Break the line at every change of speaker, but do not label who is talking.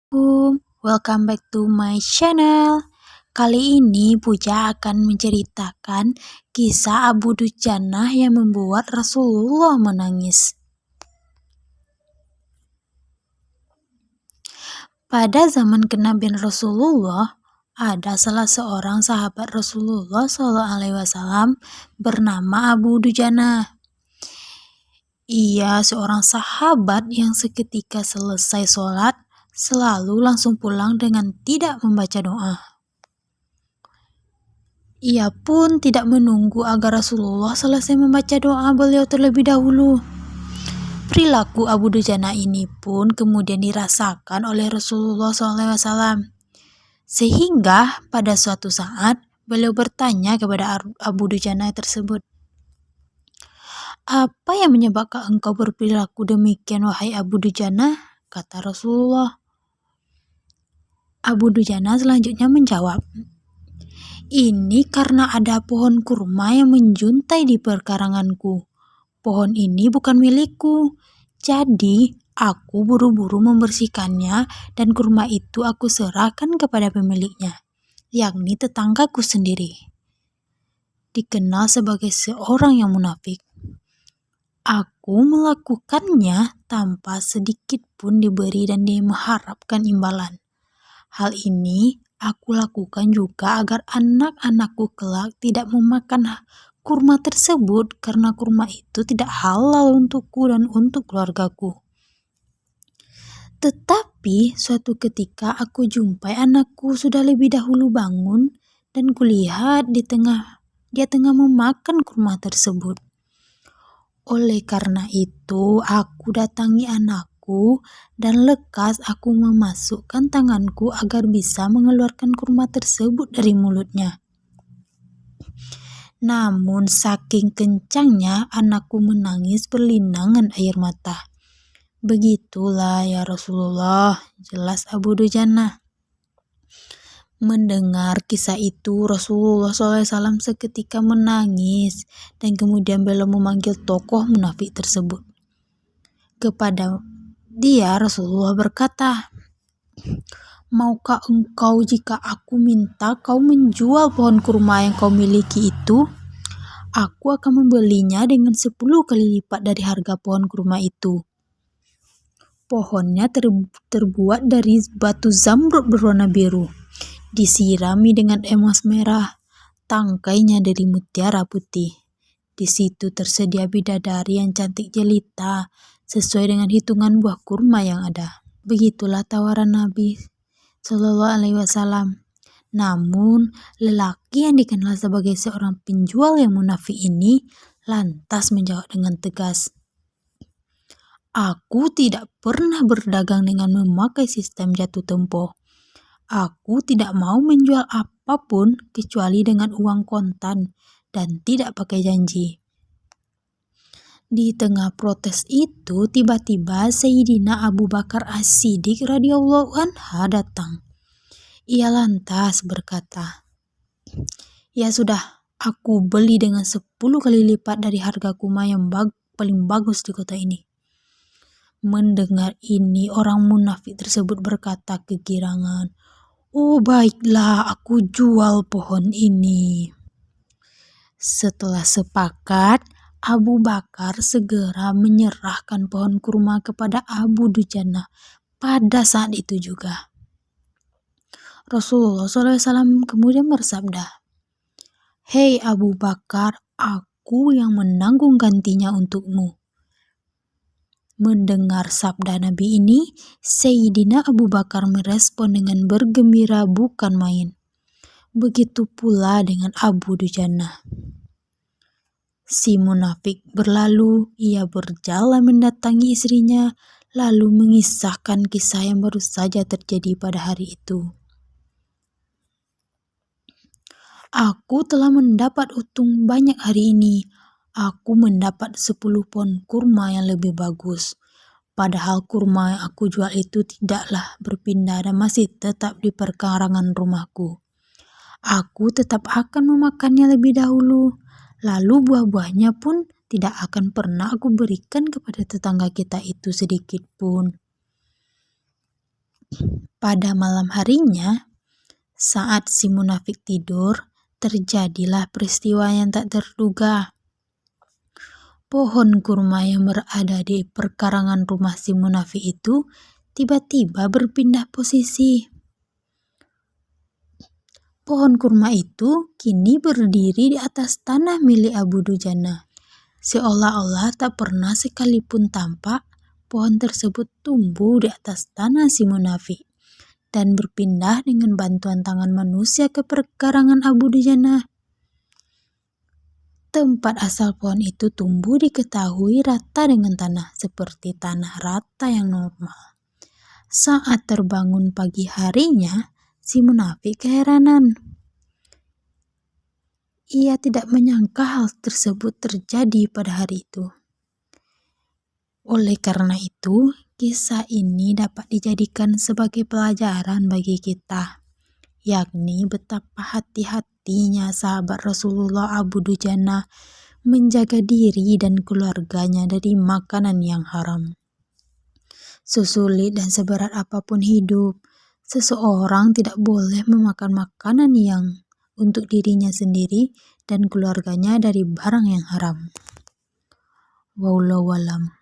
Welcome back to my channel. Kali ini Puja akan menceritakan kisah Abu Dujanah yang membuat Rasulullah menangis. Pada zaman kenabian Rasulullah, ada salah seorang sahabat Rasulullah SAW bernama Abu Dujanah. Ia seorang sahabat yang seketika selesai sholat, selalu langsung pulang dengan tidak membaca doa. Ia pun tidak menunggu agar Rasulullah selesai membaca doa beliau terlebih dahulu. Perilaku Abu Dujanah ini pun kemudian dirasakan oleh Rasulullah SAW. Sehingga pada suatu saat beliau bertanya kepada Abu Dujanah tersebut, "Apa yang menyebabkan engkau berperilaku demikian, wahai Abu Dujanah?" kata Rasulullah. Abu Dujanah selanjutnya menjawab, "Ini karena ada pohon kurma yang menjuntai di perkaranganku. Pohon ini bukan milikku, jadi aku buru-buru membersihkannya dan kurma itu aku serahkan kepada pemiliknya, yakni tetanggaku sendiri. Dikenal sebagai seorang yang munafik. Aku melakukannya tanpa sedikit pun diberi dan mengharapkan imbalan. Hal ini aku lakukan juga agar anak-anakku kelak tidak memakan kurma tersebut karena kurma itu tidak halal untukku dan untuk keluargaku. Tetapi suatu ketika aku jumpai anakku sudah lebih dahulu bangun dan kulihat dia tengah memakan kurma tersebut. Oleh karena itu aku datangi anakku dan lekas aku memasukkan tanganku agar bisa mengeluarkan kurma tersebut dari mulutnya. Namun saking kencangnya anakku menangis berlinangan air mata. Begitulah ya Rasulullah, jelas Abu Dujanah." Mendengar kisah itu, Rasulullah SAW seketika menangis dan kemudian beliau memanggil tokoh munafik tersebut. Kepada dia Rasulullah berkata, "Maukah engkau jika aku minta kau menjual pohon kurma yang kau miliki itu? Aku akan membelinya dengan 10 kali lipat dari harga pohon kurma itu. Pohonnya terbuat dari batu zamrud berwarna biru, disirami dengan emas merah, tangkainya dari mutiara putih. Di situ tersedia bidadari yang cantik jelita, sesuai dengan hitungan buah kurma yang ada." Begitulah tawaran Nabi SAW. Namun, lelaki yang dikenal sebagai seorang penjual yang munafik ini lantas menjawab dengan tegas, "Aku tidak pernah berdagang dengan memakai sistem jatuh tempo. Aku tidak mau menjual apapun kecuali dengan uang kontan dan tidak pakai janji." Di tengah protes itu, tiba-tiba Sayyidina Abu Bakar As-Siddiq radhiyallahu anhu datang. Ia lantas berkata, "Ya sudah, aku beli dengan 10 kali lipat dari harga kurma yang paling bagus di kota ini." Mendengar ini, orang munafik tersebut berkata kegirangan, "Oh baiklah, aku jual pohon ini." Setelah sepakat, Abu Bakar segera menyerahkan pohon kurma kepada Abu Dujanah pada saat itu juga. Rasulullah SAW kemudian bersabda, "Hei Abu Bakar, aku yang menanggung gantinya untukmu." Mendengar sabda Nabi ini, Sayyidina Abu Bakar merespon dengan bergembira bukan main. Begitu pula dengan Abu Dujanah. Si munafik berlalu, ia berjalan mendatangi istrinya, lalu mengisahkan kisah yang baru saja terjadi pada hari itu. "Aku telah mendapat untung banyak hari ini. Aku mendapat 10 pohon kurma yang lebih bagus. Padahal kurma yang aku jual itu tidaklah berpindah dan masih tetap di perkarangan rumahku. Aku tetap akan memakannya lebih dahulu. Lalu buah-buahnya pun tidak akan pernah aku berikan kepada tetangga kita itu sedikit pun." Pada malam harinya, saat si munafik tidur, terjadilah peristiwa yang tak terduga. Pohon kurma yang berada di perkarangan rumah si munafik itu tiba-tiba berpindah posisi. Pohon kurma itu kini berdiri di atas tanah milik Abu Dujana. Seolah-olah tak pernah sekalipun tampak pohon tersebut tumbuh di atas tanah si munafik dan berpindah dengan bantuan tangan manusia ke perkarangan Abu Dujana. Tempat asal pohon itu tumbuh diketahui rata dengan tanah, seperti tanah rata yang normal. Saat terbangun pagi harinya, si munafik keheranan. Ia tidak menyangka hal tersebut terjadi pada hari itu. Oleh karena itu, kisah ini dapat dijadikan sebagai pelajaran bagi kita, yakni betapa hati-hatinya sahabat Rasulullah Abu Dujana menjaga diri dan keluarganya dari makanan yang haram. Sesulit dan seberat apapun hidup, seseorang tidak boleh memakan makanan yang untuk dirinya sendiri dan keluarganya dari barang yang haram. Wallahu alam.